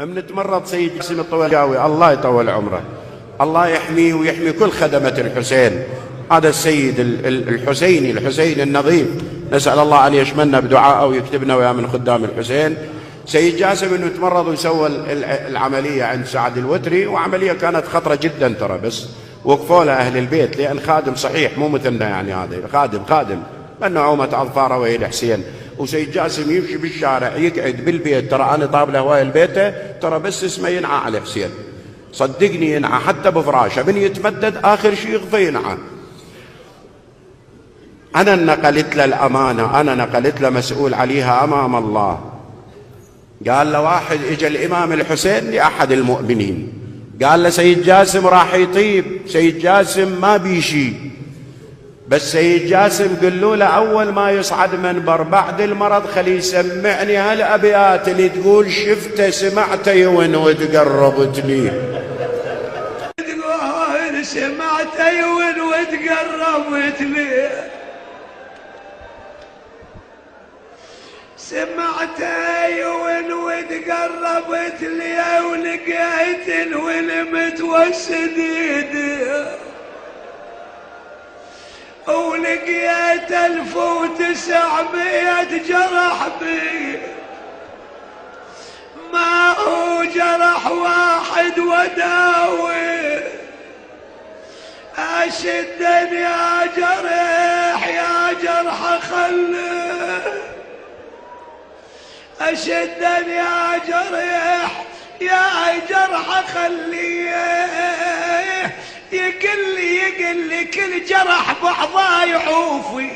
من تمرض سيد جاسم الطولجاوي الله يطول عمره، الله يحميه ويحمي كل خدمة الحسين. هذا السيد الحسيني النظيف، نسأل الله أن يشملنا بدعائه ويكتبنا ويا من خدام الحسين. سيد جاسم انه تمرض وسوى العملية عند سعد الوتري، وعملية كانت خطرة جدا ترى، بس وقفوا له أهل البيت، لأن خادم صحيح مو مثلنا، يعني هذا خادم من نعومة أظفاره وهي الحسين. وسيد جاسم يمشي بالشارع يقعد بالبيت، ترى أنا طاب له هواي البيت، ترى بس اسمه ينعى على حسين، صدقني ينعى حتى بفراشه، من يتمدد آخر شيء يغفى ينعى. أنا نقلت له الأمانة، أنا نقلت له مسؤول عليها أمام الله. قال له واحد اجى الإمام الحسين لأحد المؤمنين، قال له سيد جاسم راح يطيب، سيد جاسم ما بيشي، بس سيد جاسم قلوا له أول ما يصعد منبر بعد المرض خلي يسمعني هالأبيات اللي تقول شفته سمعته يون وتقربت لي، تقول سمعته يون وتقربت لي، سمعته يون وتقربت لي، ولقيت الولمت والسديد، ولقيت 1900 جرح بي، ما هو جرح واحد وداوي، أشدن يا جرح يا جرح خله، أشدن يا جرح يا جرح خليه، يقل كل جرح بعضا يعوفي،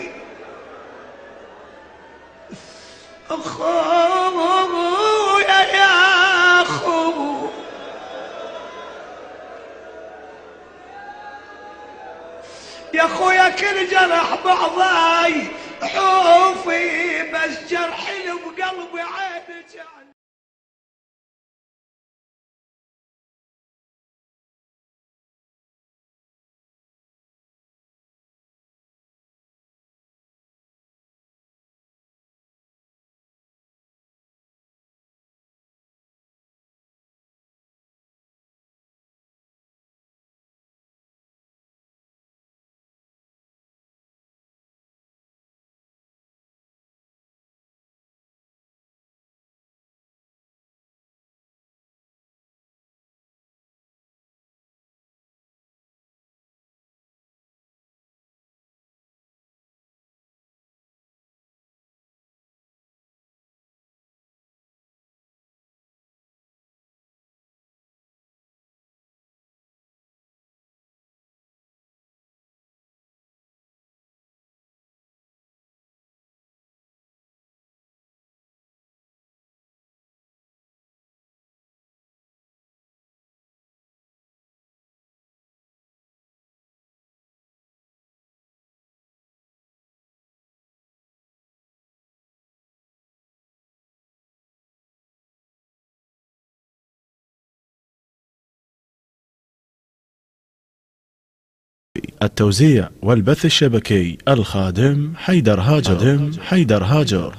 أخويا يا أخو يا أخويا كل جرح بعضا يعوفي، بس جرحي بقلبي عينك. التوزيع والبث الشبكي الخادم حيدر هاجر.